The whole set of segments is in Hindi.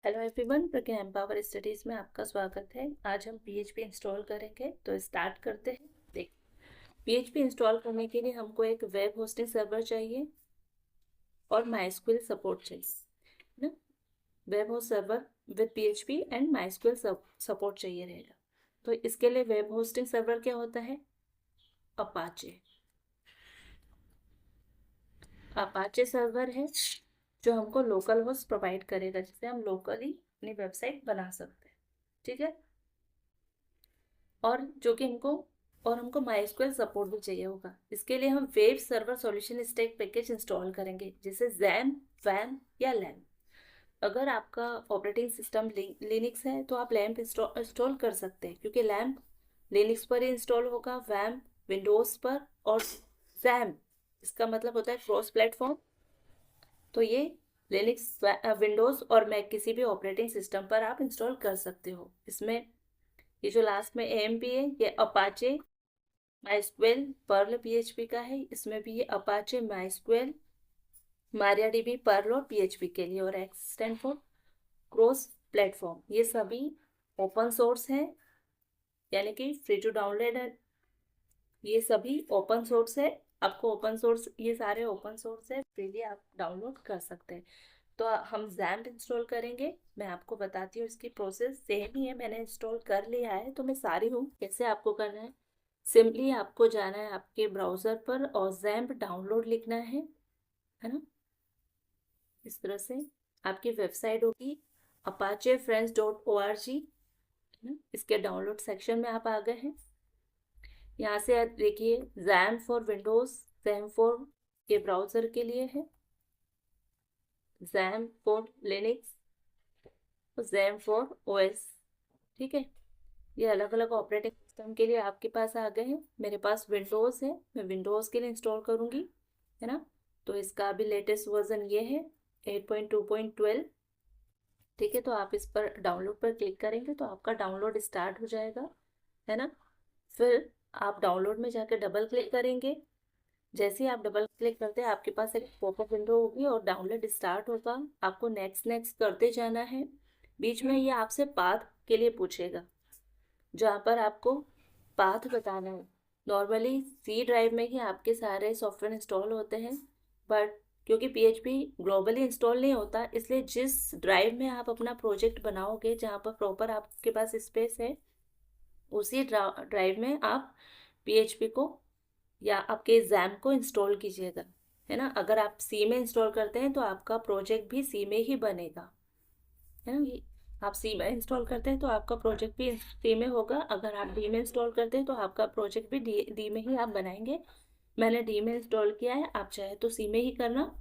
हेलो एवरीवन, प्रज्ञा एम्पावर स्टडीज में आपका स्वागत है। आज हम पीएचपी इंस्टॉल करेंगे, तो स्टार्ट करते हैं। देख, पीएचपी इंस्टॉल करने के लिए हमको एक वेब होस्टिंग सर्वर चाहिए और माइस्क्वेल सपोर्ट चाहिए ना। Web host server with PHP and MySQL support चाहिए रहेगा। तो इसके लिए वेब होस्टिंग सर्वर क्या होता है? अपाचे। अपाचे सर्वर है जो हमको लोकल होस्ट प्रोवाइड करेगा, जिससे हम लोकली अपनी वेबसाइट बना सकते हैं। ठीक है। और जो कि हमको माइस्क्वेल सपोर्ट भी चाहिए होगा। इसके लिए हम web server solution stack package install करेंगे, जैसे जैम, वैम या लैम्प। अगर आपका ऑपरेटिंग सिस्टम लिनक्स है तो आप लैम्प इंस्टॉल कर सकते हैं, क्योंकि लैम्प लिनक्स पर ही इंस्टॉल होगा, वैम विंडोज पर, और जैम इसका मतलब होता है क्रॉस प्लेटफॉर्म। तो ये लिनक्स, विंडोज और मैक किसी भी ऑपरेटिंग सिस्टम पर आप इंस्टॉल कर सकते हो। इसमें ये जो लास्ट में एएमपी है, ये अपाचे माइस्क्वेल पर्ल पीएचपी का है। इसमें भी ये अपाचे माइस्क्वेल मारियाडीबी पर्ल और पीएचपी के लिए, और x stand for cross platform. ये सभी ओपन सोर्स हैं, यानी कि फ्री टू डाउनलोड है। ये सभी ओपन सोर्स है। आपको ओपन सोर्स, ये सारे ओपन सोर्स है, फ्रीली आप डाउनलोड कर सकते हैं। तो हम जैम्प इंस्टॉल करेंगे। मैं आपको बताती हूँ, इसकी प्रोसेस सेम ही है। मैंने इंस्टॉल कर लिया है, तो मैं सारी हूँ। कैसे आपको करना है? सिंपली आपको जाना है आपके ब्राउज़र पर और जैम्प डाउनलोड लिखना है ना। इस तरह से आपकी वेबसाइट होगी apache friends.org, है ना। इसके डाउनलोड सेक्शन में आप आ गए हैं। यहाँ से आप देखिए, XAMPP for Windows, XAMPP for ये ब्राउज़र के लिए है, जैम्प फॉर लिनक्स और जैम्प फॉर ओएस। ठीक है। ये अलग अलग ऑपरेटिंग सिस्टम के लिए आपके पास आ गए हैं। मेरे पास विंडोज़ है, मैं विंडोज़ के लिए इंस्टॉल करूँगी, है ना। तो इसका भी लेटेस्ट वर्जन ये है 8.2.12। ठीक है। तो आप इस पर डाउनलोड पर क्लिक करेंगे तो आपका डाउनलोड स्टार्ट हो जाएगा, है ना। फिर आप डाउनलोड में जाकर डबल क्लिक करेंगे। जैसे ही आप डबल क्लिक करते हैं, आपके पास एक पॉपअप विंडो होगी और डाउनलोड स्टार्ट होगा। आपको नेक्स्ट नेक्स्ट करते जाना है। बीच में ये आपसे पाथ के लिए पूछेगा, जहाँ पर आपको पाथ बताना है। नॉर्मली सी ड्राइव में ही आपके सारे सॉफ्टवेयर इंस्टॉल होते हैं, बट क्योंकि पीएचपी ग्लोबली इंस्टॉल नहीं होता, इसलिए जिस ड्राइव में आप अपना प्रोजेक्ट बनाओगे, जहाँ पर प्रॉपर आपके पास स्पेस है, उसी ड्राइव में आप पीएचपी को या आपके जैम को इंस्टॉल कीजिएगा, है ना। अगर आप सी में इंस्टॉल करते हैं तो आपका प्रोजेक्ट भी सी में ही बनेगा, है ना। ये आप सी में इंस्टॉल करते हैं तो आपका प्रोजेक्ट भी सी में होगा। अगर आप डी में इंस्टॉल करते हैं तो आपका प्रोजेक्ट भी डी में ही आप बनाएंगे। मैंने डी में इंस्टॉल किया है, आप चाहे तो सी में ही करना,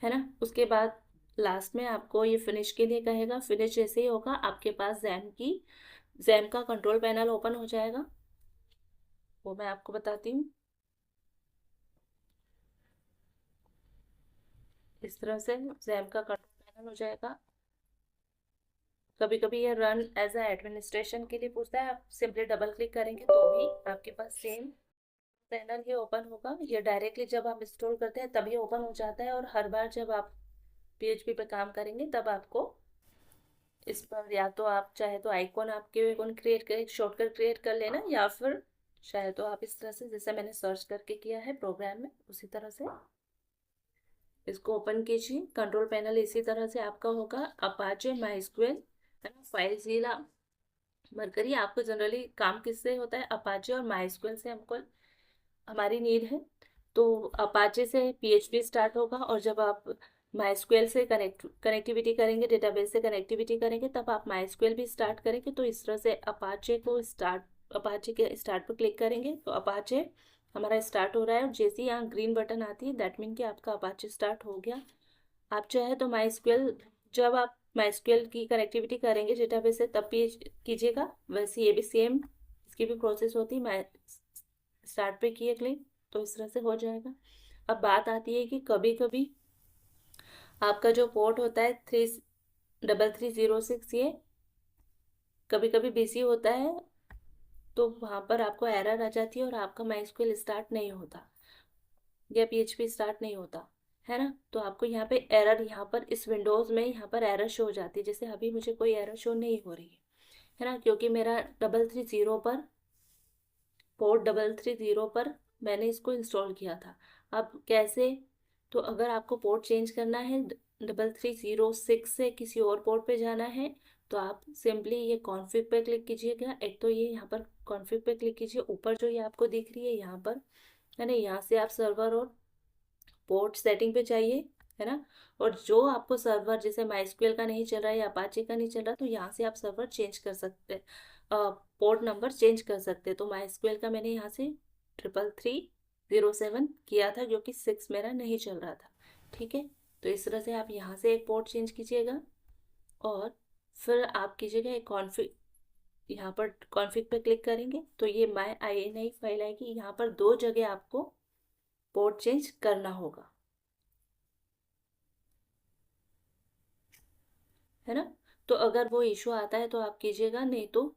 है ना। उसके बाद लास्ट में आपको ये फिनिश के लिए कहेगा। फिनिश जैसे ही होगा, आपके पास जैम का कंट्रोल पैनल ओपन हो जाएगा। वो मैं आपको बताती हूँ। इस तरह से जैम का कंट्रोल पैनल हो जाएगा। कभी कभी ये रन एज ए एडमिनिस्ट्रेशन के लिए पूछता है, आप सिंपली डबल क्लिक करेंगे तो भी आपके पास सेम पैनल ये ओपन होगा। ये डायरेक्टली जब आप इंस्टॉल करते हैं तभी ओपन हो जाता है, और हर बार जब आप पीएचपी पे काम करेंगे तब आपको इस पर, या तो आप चाहे तो आइकॉन, आपके आइकॉन क्रिएट कर, शॉर्टकट क्रिएट कर लेना, या फिर चाहे तो आप इस तरह से, जैसे मैंने सर्च करके किया है प्रोग्राम में, उसी तरह से इसको ओपन कीजिए। कंट्रोल पैनल इसी तरह से आपका होगा। अपाचे माइस्क्वेल, है ना, फाइलझीला मरकरी। आपको जनरली काम किससे होता है? अपाचे और माइस्क्वेल से हमको हमारी नीड है। तो अपाचे से पीएचपी स्टार्ट होगा, और जब आप माइस्क्वेल से कनेक्टिविटी करेंगे, डेटाबेस से कनेक्टिविटी करेंगे, तब आप माइस्क्वेल भी स्टार्ट करेंगे। तो इस तरह से अपाचे के स्टार्ट पर क्लिक करेंगे तो अपाचे हमारा स्टार्ट हो रहा है। और जैसे ही यहाँ ग्रीन बटन आती है, दैट मीन कि आपका अपाचे स्टार्ट हो गया। आप चाहे तो माइस्क्वेल, जब आप माइस्क्वेल की कनेक्टिविटी करेंगे डेटाबेस से, तब भी कीजिएगा। वैसे ये भी सेम, इसकी भी प्रोसेस होती है। मैं स्टार्ट पे किए क्लिक तो इस तरह से हो जाएगा। अब बात आती है कि कभी कभी आपका जो पोर्ट होता है 33306, ये कभी कभी बिजी होता है, तो वहाँ पर आपको एरर आ जाती है और आपका माइस्क्वेल स्टार्ट नहीं होता या पीएचपी स्टार्ट नहीं होता। है ना। तो आपको यहाँ पे एरर, यहाँ पर इस विंडोज में यहाँ पर एरर शो हो जाती है। जैसे अभी मुझे कोई एरर शो नहीं हो रही है ना, क्योंकि मेरा 330 पर, पोर्ट 330 पर मैंने इसको इंस्टॉल किया था। अब कैसे, तो अगर आपको पोर्ट चेंज करना है 3306 से किसी और पोर्ट पे जाना है, तो आप सिंपली ये कॉन्फ़िग पे क्लिक कीजिएगा। एक तो ये यहाँ पर कॉन्फ़िग पे क्लिक कीजिए, ऊपर जो ये आपको दिख रही है यहाँ पर, है ना, यहाँ से आप सर्वर और पोर्ट सेटिंग पे जाइए, है ना। और जो आपको सर्वर जैसे माइस्क्वेल का नहीं चल रहा है या अपाचे का नहीं चल रहा, तो यहाँ से आप सर्वर चेंज कर सकते हैं, पोर्ट नंबर चेंज कर सकते हैं। तो माइस्क्वेल का मैंने यहाँ से 3307 किया था, क्योंकि 6 मेरा नहीं चल रहा था। ठीक है, तो इस तरह से आप यहाँ से एक पोर्ट चेंज कीजिएगा, और फिर आप कीजिएगा एक कॉन्फ़िग, यहाँ पर कॉन्फ़िग पे क्लिक करेंगे तो ये माई आई नई फाइल आएगी। यहाँ पर दो जगह आपको पोर्ट चेंज करना होगा, है ना। तो अगर वो इशू आता है तो आप कीजिएगा, नहीं तो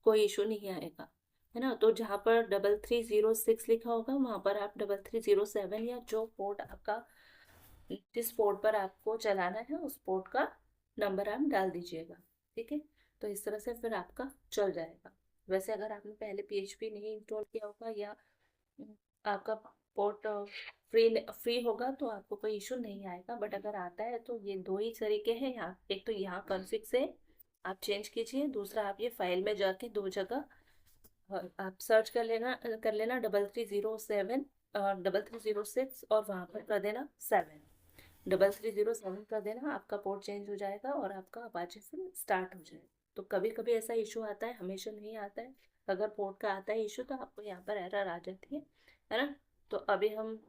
कोई इशू नहीं आएगा, है ना। तो जहाँ पर 3306 लिखा होगा वहाँ पर आप 3307 या जो पोर्ट आपका, जिस पोर्ट पर आपको चलाना है उस पोर्ट का नंबर आप डाल दीजिएगा। ठीक है, तो इस तरह से फिर आपका चल जाएगा। वैसे अगर आपने पहले पीएचपी नहीं इंस्टॉल किया होगा, या आपका पोर्ट फ्री फ्री होगा, तो आपको कोई इशू नहीं आएगा। बट अगर आता है तो ये दो ही तरीके हैं यहाँ, एक तो यहाँ कॉन्फ़िग से आप चेंज कीजिए, दूसरा आप ये फाइल में जाके दो जगह आप सर्च कर लेना 3307, 3306, और वहाँ पर कर देना 7, 3307 कर देना, आपका पोर्ट चेंज हो जाएगा और आपका अपाचे फिर स्टार्ट हो जाएगा। तो कभी कभी ऐसा इशू आता है, हमेशा नहीं आता है। अगर पोर्ट का आता है इशू तो आपको यहाँ पर एरर आ जाती है ना। तो अभी हम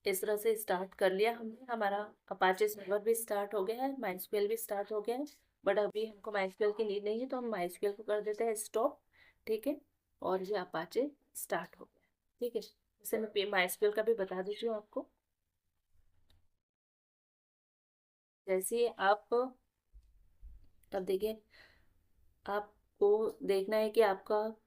इस तरह से स्टार्ट कर लिया हमने, हमारा अपाचे सर्वर भी स्टार्ट हो गया है, माइस्क्वेल भी स्टार्ट हो गया है। बट अभी हमको माइस्क्वेल की नीड नहीं है, तो हम माइस्क्वेल को कर देते हैं स्टॉप। ठीक है, और ये अपाचे स्टार्ट हो गया। ठीक है, जैसे मैं माइस्क्वेल का भी बता देती हूँ आपको। जैसे ही आप, अब देखिए, आपको देखना है कि आपका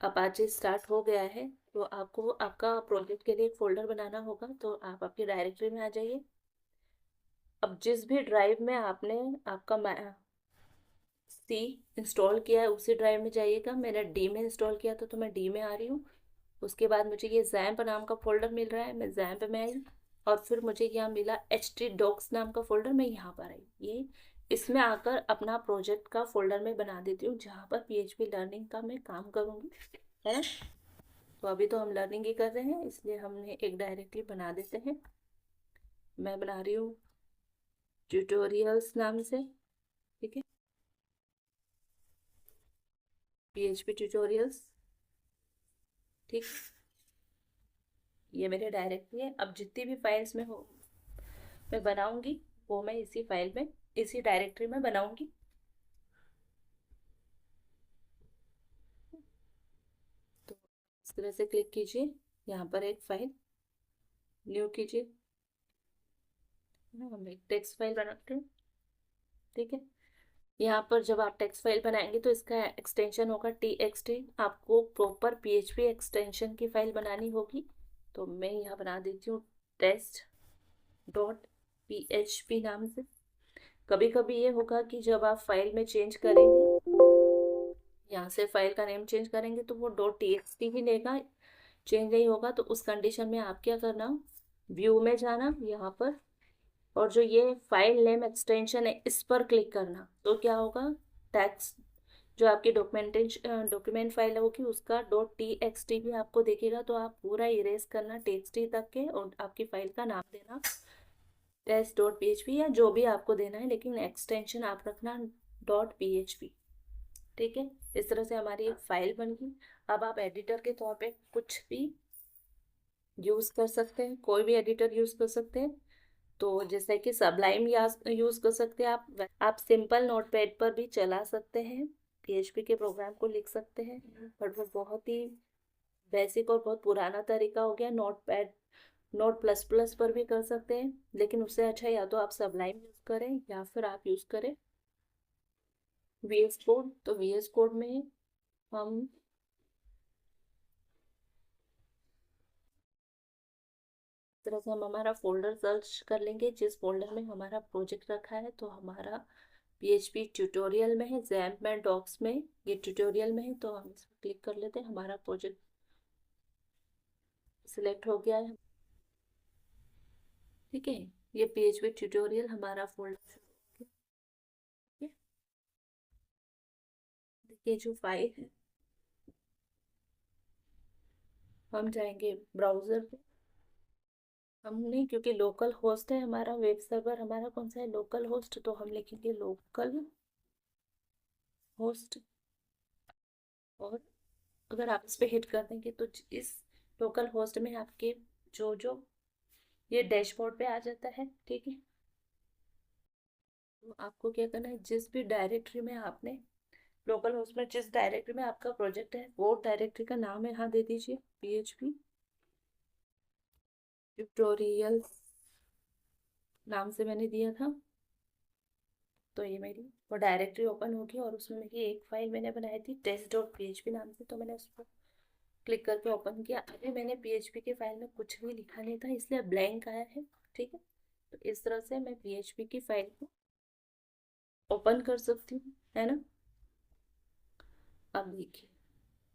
अपाचे स्टार्ट हो गया है, तो आपको आपका प्रोजेक्ट के लिए एक फोल्डर बनाना होगा। तो आप आपकी डायरेक्टरी में आ जाइए। अब जिस भी ड्राइव में आपने आपका सी इंस्टॉल किया है उसी ड्राइव में जाइएगा। मैंने डी में इंस्टॉल किया था तो मैं डी में आ रही हूँ। उसके बाद मुझे ये जैम्प नाम का फोल्डर मिल रहा है, मैं जैम्प में आई। और फिर मुझे यहाँ मिला HT डॉक्स नाम का फोल्डर, मैं यहाँ पर आई। ये इसमें आकर अपना प्रोजेक्ट का फोल्डर में बना देती हूँ, जहाँ पर PHP लर्निंग का मैं काम करूँगी, है। तो अभी तो हम लर्निंग ही कर रहे हैं, इसलिए हमने एक डायरेक्टरी बना देते हैं। मैं बना रही हूँ ट्यूटोरियल्स नाम से। ठीक है, PHP ट्यूटोरियल्स। ठीक, ये मेरे डायरेक्टरी है। अब जितनी भी फाइल्स में हो मैं बनाऊंगी, वो मैं इसी फाइल में, इसी डायरेक्टरी में बनाऊंगी। तो इस तरह से क्लिक कीजिए, यहाँ पर एक फाइल न्यू कीजिए, हम एक टेक्स्ट फाइल बनाते हैं। ठीक है, यहाँ पर जब आप टेक्स्ट फाइल बनाएंगे तो इसका एक्सटेंशन होगा TXT। आपको प्रॉपर PHP एक्सटेंशन की फाइल बनानी होगी। तो मैं यहाँ बना देती हूँ test.php नाम से। कभी कभी ये होगा कि जब आप फाइल में चेंज करेंगे, यहाँ से फाइल का नेम चेंज करेंगे, तो वो .txt ही लेगा, चेंज नहीं होगा। तो उस कंडीशन में आप क्या करना, व्यू में जाना यहाँ पर, और जो ये फाइल नेम एक्सटेंशन है इस पर क्लिक करना। तो क्या होगा, टेक्स्ट जो आपकी डॉक्यूमेंट फाइल होगी उसका .txt भी आपको दिखेगा। तो आप पूरा इरेज करना txt तक के, और आपकी फाइल का नाम देना test.php या जो भी आपको देना है, लेकिन एक्सटेंशन आप रखना .php। ठीक है, इस तरह से हमारी एक फाइल बन गई। अब आप एडिटर के तौर पे कुछ भी यूज़ कर सकते हैं, कोई भी एडिटर यूज़ कर सकते हैं। तो जैसे कि सबलाइम यूज़ कर सकते हैं आप सिंपल नोटपैड पर भी चला सकते हैं, PHP के प्रोग्राम को लिख सकते हैं। बट वो बहुत ही बेसिक और बहुत पुराना तरीका हो गया। नोटपैड, Notep++ पर भी कर सकते हैं, लेकिन उससे अच्छा या तो आप सबलाइम यूज़ करें या फिर आप यूज़ करें VS कोड। तो VS कोड में हम तरह से हम हमारा फोल्डर सर्च कर लेंगे जिस फोल्डर में हमारा प्रोजेक्ट रखा है। तो हमारा PHP ट्यूटोरियल में है, जैम्प में, डॉक्स में, ये ट्यूटोरियल में है। तो हम इस पर क्लिक कर लेते हैं, हमारा प्रोजेक्ट सिलेक्ट हो गया है। ठीक है, ये PHP ट्यूटोरियल हमारा फोल्डर शुरू हो गया। ठीक है, देखिए जो फाइल है, हम जाएंगे ब्राउजर पे। हमने क्योंकि लोकल होस्ट है हमारा, वेब सर्वर हमारा कौन सा है, लोकल होस्ट, तो हम लिखेंगे लोकल होस्ट। और अगर आप इस पे हिट कर देंगे तो इस लोकल होस्ट में आपके जो जो ये डैशबोर्ड पे आ जाता है। ठीक है, तो आपको क्या करना है, जिस भी डायरेक्टरी में आपने लोकल होस्ट में जिस डायरेक्टरी में आपका प्रोजेक्ट है वो डायरेक्टरी का नाम यहाँ दे दीजिए, PHP ट्यूटोरियल नाम से मैंने दिया था। तो ये मेरी वो डायरेक्टरी ओपन होगी और उसमें मेरी एक फाइल मैंने बनाई थी test.php नाम से, तो मैंने उस पर क्लिक करके ओपन किया। अभी मैंने PHP की फाइल में कुछ भी लिखा नहीं था इसलिए ब्लैंक आया है। ठीक है, तो इस तरह से मैं PHP की फाइल को ओपन कर सकती हूँ, है ना। अब देखिए,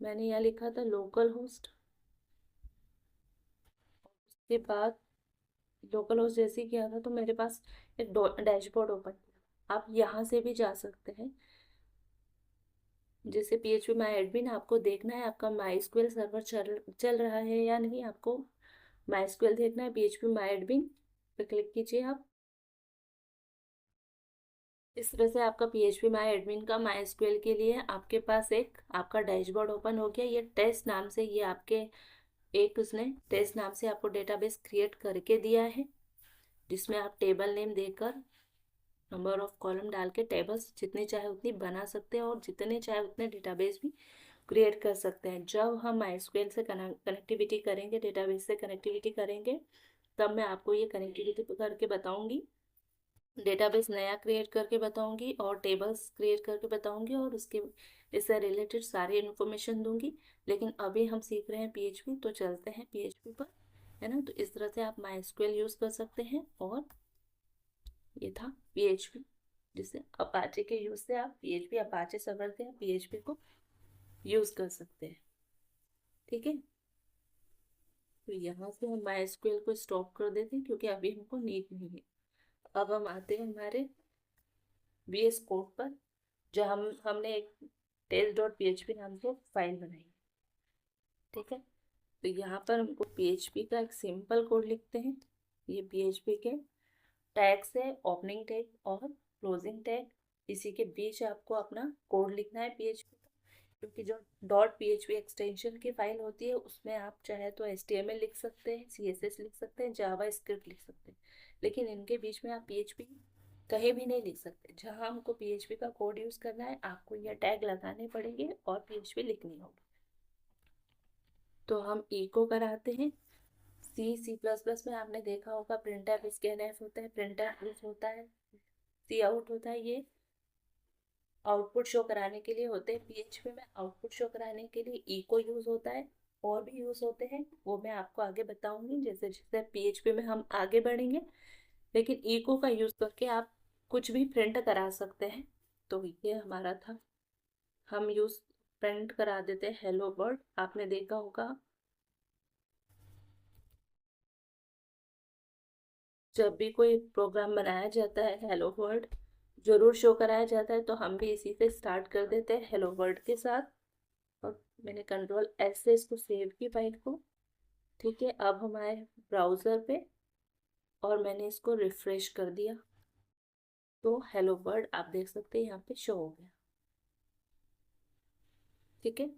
मैंने यहाँ लिखा था लोकल होस्ट, उसके बाद लोकल होस्ट जैसे ही किया था तो मेरे पास एक डैशबोर्ड ओपन किया। आप यहाँ से भी जा सकते हैं, जैसे PHP माई एडमिन आपको देखना है आपका MySQL सर्वर चल रहा है या नहीं। आपको MySQL देखना है, PHP माई एडमिन पे क्लिक कीजिए आप। इस तरह से आपका PHP माई एडमिन का MySQL के लिए आपके पास एक आपका डैशबोर्ड ओपन हो गया। ये टेस्ट नाम से, ये आपके एक उसने टेस्ट नाम से आपको डेटाबेस क्रिएट करके दिया है, जिसमें आप टेबल नेम देकर नंबर ऑफ कॉलम डाल के टेबल्स जितनी चाहे उतनी बना सकते हैं और जितने चाहे उतने डेटाबेस भी क्रिएट कर सकते हैं। जब हम MySQL से कनेक्टिविटी करेंगे, डेटाबेस से कनेक्टिविटी करेंगे, तब मैं आपको ये कनेक्टिविटी करके बताऊंगी, डेटाबेस नया क्रिएट करके बताऊंगी और टेबल्स क्रिएट करके बताऊंगी और उसके इससे रिलेटेड सारी इन्फॉर्मेशन दूंगी। लेकिन अभी हम सीख रहे हैं PHP, तो चलते हैं PHP पर, है ना। तो इस तरह से आप MySQL यूज़ कर सकते हैं। और ये था PHP, जिससे अपाचे के यूज़ से आप PHP अपाचे सर्वर से आप PHP को यूज़ कर सकते हैं। ठीक है, तो यहाँ से हम MySQL को स्टॉप कर देते हैं क्योंकि अभी हमको नीड नहीं है। अब हम आते हैं हमारे VS कोड पर, जो हमने एक test.php नाम से फाइल बनाई। ठीक है, तो यहाँ पर हमको PHP का एक सिंपल कोड लिखते हैं। ये PHP के टैग्स है, ओपनिंग टैग और क्लोजिंग टैग, इसी के बीच आपको अपना कोड लिखना है PHP का। क्योंकि जो .php एक्सटेंशन की फाइल होती है उसमें आप चाहे तो HTML लिख सकते हैं, CSS लिख सकते हैं, जावा स्क्रिप्ट लिख सकते हैं, लेकिन इनके बीच में आप PHP कहीं भी नहीं लिख सकते। जहाँ हमको PHP का कोड यूज़ करना है आपको यह टैग लगाने पड़ेंगे और PHP लिखनी होगी। तो हम इको कराते हैं। C++ में आपने देखा होगा प्रिंटफ स्कैनफ होता है, प्रिंटफ होता है, सी आउट होता है, ये आउटपुट शो कराने के लिए होते हैं। PHP में आउटपुट शो कराने के लिए इको यूज होता है, और भी यूज होते हैं वो मैं आपको आगे बताऊंगी जैसे जैसे PHP में हम आगे बढ़ेंगे। लेकिन इको का यूज करके आप कुछ भी प्रिंट करा सकते हैं। तो ये हमारा था, हम यूज प्रिंट करा देते हैं हेलो वर्ल्ड। आपने देखा होगा जब भी कोई प्रोग्राम बनाया जाता है हेलो वर्ल्ड जरूर शो कराया जाता है, तो हम भी इसी से स्टार्ट कर देते हैं हेलो वर्ल्ड के साथ। और मैंने Ctrl+S से इसको सेव की फाइल को। ठीक है, अब हम आए ब्राउज़र पे और मैंने इसको रिफ्रेश कर दिया, तो हेलो वर्ल्ड आप देख सकते हैं यहाँ पे शो हो गया। ठीक है,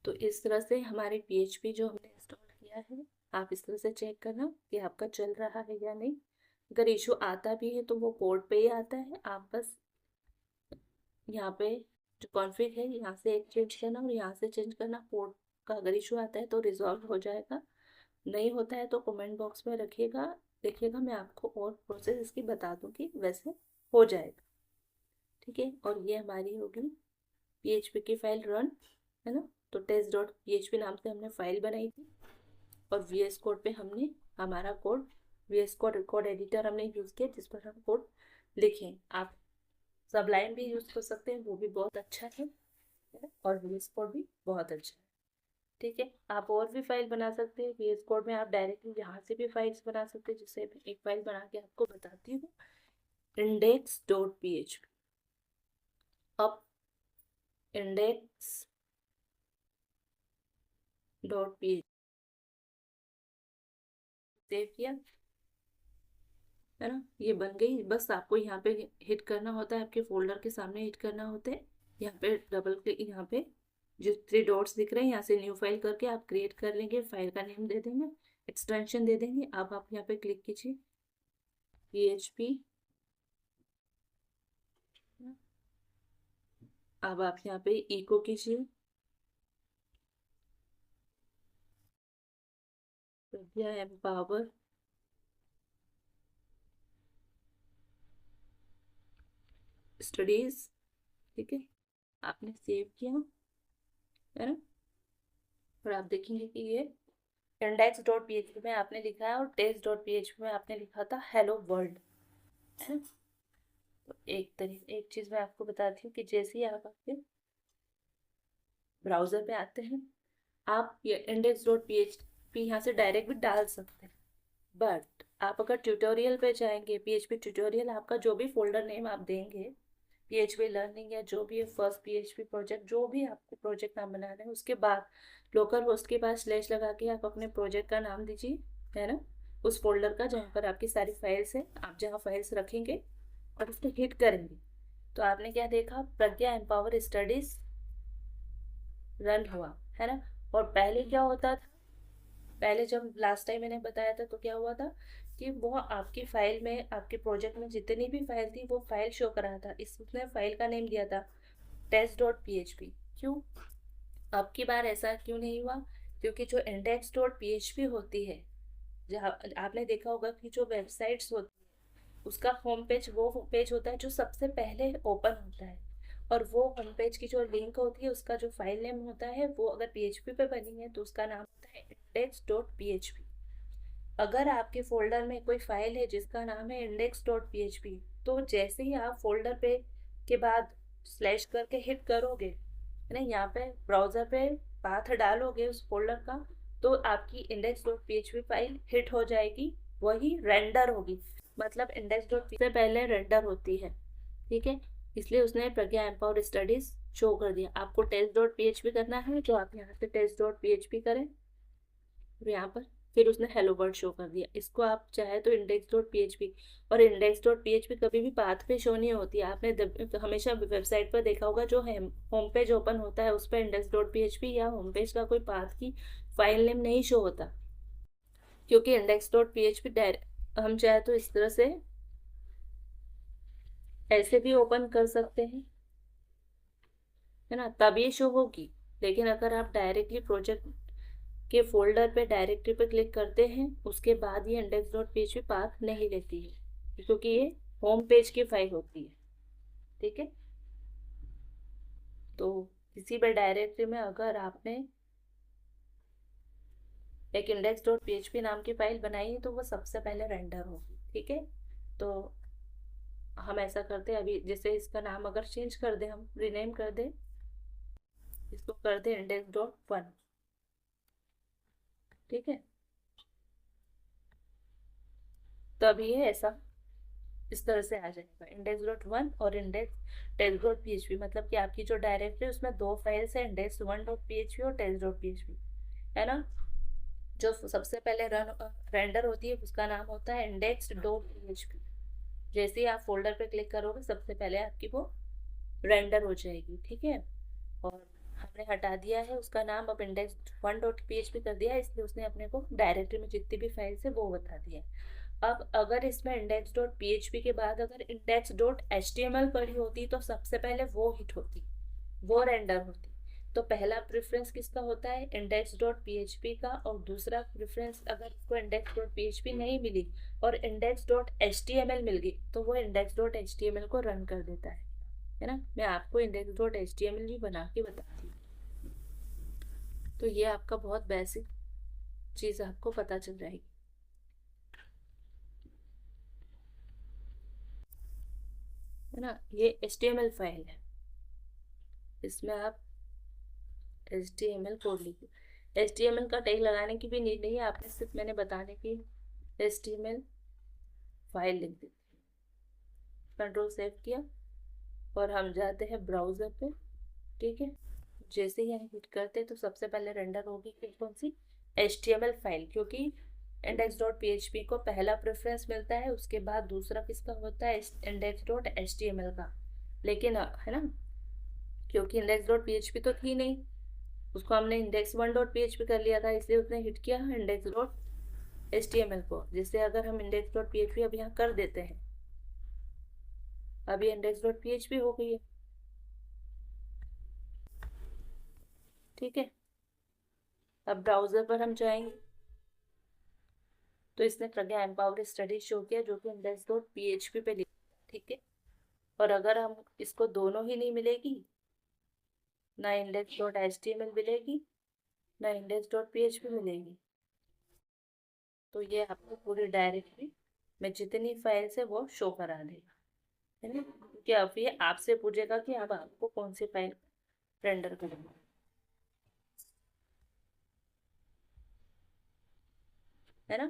तो इस तरह से हमारी PHP जो हमने इंस्टॉल किया है, आप इस तरह से चेक करना कि आपका चल रहा है या नहीं। अगर इशू आता भी है तो वो पोर्ट पे ही आता है। आप बस यहाँ पे जो कॉन्फ़िग है यहाँ से एक चेंज करना और यहाँ से चेंज करना। पोर्ट का अगर इशू आता है तो रिजॉल्व हो जाएगा, नहीं होता है तो कमेंट बॉक्स में रखिएगा, देखिएगा, मैं आपको और प्रोसेस इसकी बता दूंगी, वैसे हो जाएगा। ठीक है, और ये हमारी होगी PHP की फाइल रन, है ना। तो test.php नाम से हमने फाइल बनाई थी। और VS कोड पे हमने हमारा code, VS code code editor हमने यूज़ किया जिस पर हम कोड लिखें। आप सबलाइन भी यूज़ कर सकते हैं, वो भी बहुत अच्छा है, और VS कोड भी बहुत अच्छा है। ठीक है, आप और भी फाइल बना सकते हैं VS कोड में। आप डायरेक्टली यहाँ से भी फाइल्स बना सकते हैं, जिससे मैं एक फाइल बना के आपको बताती हूँ, index.php। अब index.php सेव किया है ना, ये बन गई। बस आपको यहाँ पे हिट करना होता है, आपके फोल्डर के सामने हिट करना होता है, यहाँ पे डबल क्लिक, यहाँ पे जो 3 डॉट्स दिख रहे हैं यहाँ से न्यू फाइल करके आप क्रिएट कर लेंगे, फाइल का नेम दे देंगे, एक्सटेंशन दे देंगे। अब आप यहाँ पे क्लिक कीजिए PHP। अब आप यहाँ पे इको कीजिए प्रज्ञा एम्पावर स्टडीज। ठीक है, आपने सेव किया है ना, और आप देखेंगे कि ये index.php में आपने लिखा है और test.php में आपने लिखा था हेलो वर्ल्ड, है ना। तो एक चीज मैं आपको बताती हूँ कि जैसे ही आप आपके ब्राउजर पे आते हैं, आप ये index.php यहाँ से डायरेक्ट भी डाल सकते हैं, बट आप अगर ट्यूटोरियल पे जाएंगे, PHP ट्यूटोरियल, आपका जो भी फोल्डर नेम आप देंगे, PHP लर्निंग या जो भी है, फर्स्ट PHP प्रोजेक्ट, जो भी आपको प्रोजेक्ट नाम बनाना है, उसके बाद लोकल होस्ट के पास स्लैश लगा के आप अपने प्रोजेक्ट का नाम दीजिए, है ना, उस फोल्डर का जहाँ पर आपकी सारी फाइल्स है, आप जहाँ फाइल्स रखेंगे और उसको हिट करेंगे, तो आपने क्या देखा, प्रज्ञा एम्पावर स्टडीज रन हुआ, है ना। और पहले क्या होता था, पहले जब लास्ट टाइम मैंने बताया था तो क्या हुआ था कि वो आपकी फाइल में, आपके प्रोजेक्ट में जितनी भी फाइल थी वो फाइल शो कर रहा था, इसने फाइल का नेम दिया था test.php। क्यों, अब की बार ऐसा क्यों नहीं हुआ, क्योंकि जो index.php होती है, जहाँ आपने देखा होगा कि जो वेबसाइट्स होती है उसका होम पेज वो पेज होता है जो सबसे पहले ओपन होता है, और वो होम पेज की जो लिंक होती है उसका जो फाइल नेम होता है, वो अगर PHP पे बनी है तो उसका नाम होता है index.php। अगर आपके फोल्डर में कोई फाइल है जिसका नाम है index.php, तो जैसे ही आप फोल्डर पे के बाद स्लैश करके हिट करोगे, है ना, यहाँ पे ब्राउजर पे पाथ डालोगे उस फोल्डर का, तो आपकी index.php फाइल हिट हो जाएगी, वही रेंडर होगी, मतलब index.php से पहले रेंडर होती है। ठीक है, इसलिए उसने प्रज्ञा एम्पावर स्टडीज शो कर दिया। आपको test.php करना है तो आप यहाँ से test.php करें, यहाँ पर फिर उसने हेलो वर्ल्ड शो कर दिया। इसको आप चाहे तो index.php, और index.php कभी भी पाथ पे शो नहीं होती, आपने हमेशा वेबसाइट पर देखा होगा, जो है होम पेज ओपन होता है उस पर index.php या होम पेज का कोई पाथ की फाइल नेम नहीं शो होता, क्योंकि index.php डायरेक्ट हम चाहे तो इस तरह से ऐसे भी ओपन कर सकते हैं, है ना, तब ये शो होगी। लेकिन अगर आप डायरेक्टली प्रोजेक्ट के फोल्डर पे डायरेक्टरी पे क्लिक करते हैं उसके बाद ये index.php पाथ नहीं लेती है, क्योंकि ये होम पेज की फाइल होती है। ठीक है, तो किसी भी डायरेक्टरी में अगर आपने एक index.php नाम की फाइल बनाई है तो वो सबसे पहले रेंडर होगी। ठीक है, तो हम ऐसा करते हैं, अभी जैसे इसका नाम अगर चेंज कर दें, हम रीनेम कर दें, इसको कर दें index.1। ठीक है, तब ये ऐसा इस तरह से आ जाएगा index.1 और index.test.php, मतलब कि आपकी जो डायरेक्टरी है उसमें दो फाइल्स है, index1.php और test.php, है ना। जो सबसे पहले रेंडर होती है उसका नाम होता है index.php। जैसे ही आप फोल्डर पे क्लिक करोगे सबसे पहले आपकी वो रेंडर हो जाएगी। ठीक है, और हमने हटा दिया है उसका नाम, अब index1.php कर दिया है, इसलिए उसने अपने को डायरेक्टरी में जितनी भी फाइल्स है वो बता दिया। अब अगर इसमें index.php के बाद अगर index.html पड़ी होती तो सबसे पहले वो हिट होती, वो रेंडर होती। तो पहला प्रेफरेंस किसका होता है, index.php का, और दूसरा प्रेफरेंस अगर इसको index.php नहीं मिली और index.html मिल गई तो वो index.html को रन कर देता है ना। मैं आपको index.html भी बना के बताती हूँ। तो ये आपका बहुत बेसिक चीज़ आपको पता चल जाएगी, है ना। ये HTML फाइल है, इसमें आप HTML कोड लिखिए। HTML का टैग लगाने की भी नीड नहीं है, आपने सिर्फ मैंने बताने की HTML फाइल लिख दी। कंट्रोल सेव किया और हम जाते हैं ब्राउज़र पे, ठीक है। जैसे ही हम हिट करते हैं तो सबसे पहले रेंडर होगी कौन सी, HTML फाइल, क्योंकि index.php को पहला प्रेफरेंस मिलता है, उसके बाद दूसरा किसका होता है, index.html का। लेकिन है ना, क्योंकि index.php तो थी नहीं, उसको हमने index1.php कर लिया था, इसलिए उसने हिट किया index.html को। जैसे अगर हम index.php अब यहाँ कर देते हैं, अभी index.php हो गई है, ठीक है। अब ब्राउजर पर हम जाएंगे तो इसने प्रज्ञा एम्पावर स्टडी शो किया, जो कि index.php पे लिखा, ठीक है। और अगर हम इसको दोनों ही नहीं मिलेगी, ना index.html मिलेगी ना index.php मिलेगी, तो ये आपको पूरी डायरेक्टरी में जितनी फाइल्स है वो शो करा देगा, है ना। क्योंकि अब ये आपसे पूछेगा कि अब आपको कौन सी फाइल रेंडर करनी है ना।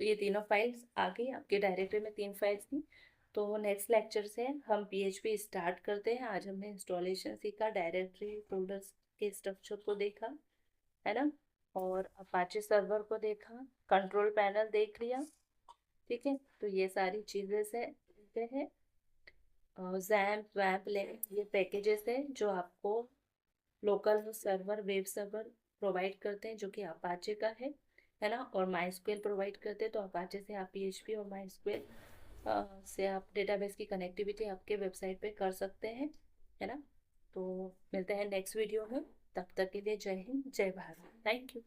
तो ये तीनों फाइल्स आ गई आपकी डायरेक्टरी में, 3 फाइल्स थी। तो नेक्स्ट लेक्चर से हम PHP स्टार्ट करते हैं। आज हमने इंस्टॉलेशन सीखा, डायरेक्टरी फोल्डर्स के स्ट्रक्चर को देखा, है ना, और अपाचे सर्वर को देखा, कंट्रोल पैनल देख लिया, ठीक है। तो ये सारी चीज़ें से हैं, जैम्प वैम्प लिंक, ये पैकेजेस है जो आपको local server, web server provide करते हैं, जो कि अपाचे का है ना। और MySQL प्रोवाइड करते हैं, तो अपाचे से आप PHP और MySQL से आप डेटाबेस की कनेक्टिविटी आपके वेबसाइट पे कर सकते हैं, है ना। तो मिलते हैं नेक्स्ट वीडियो में, तब तक के लिए जय हिंद जय भारत, थैंक यू।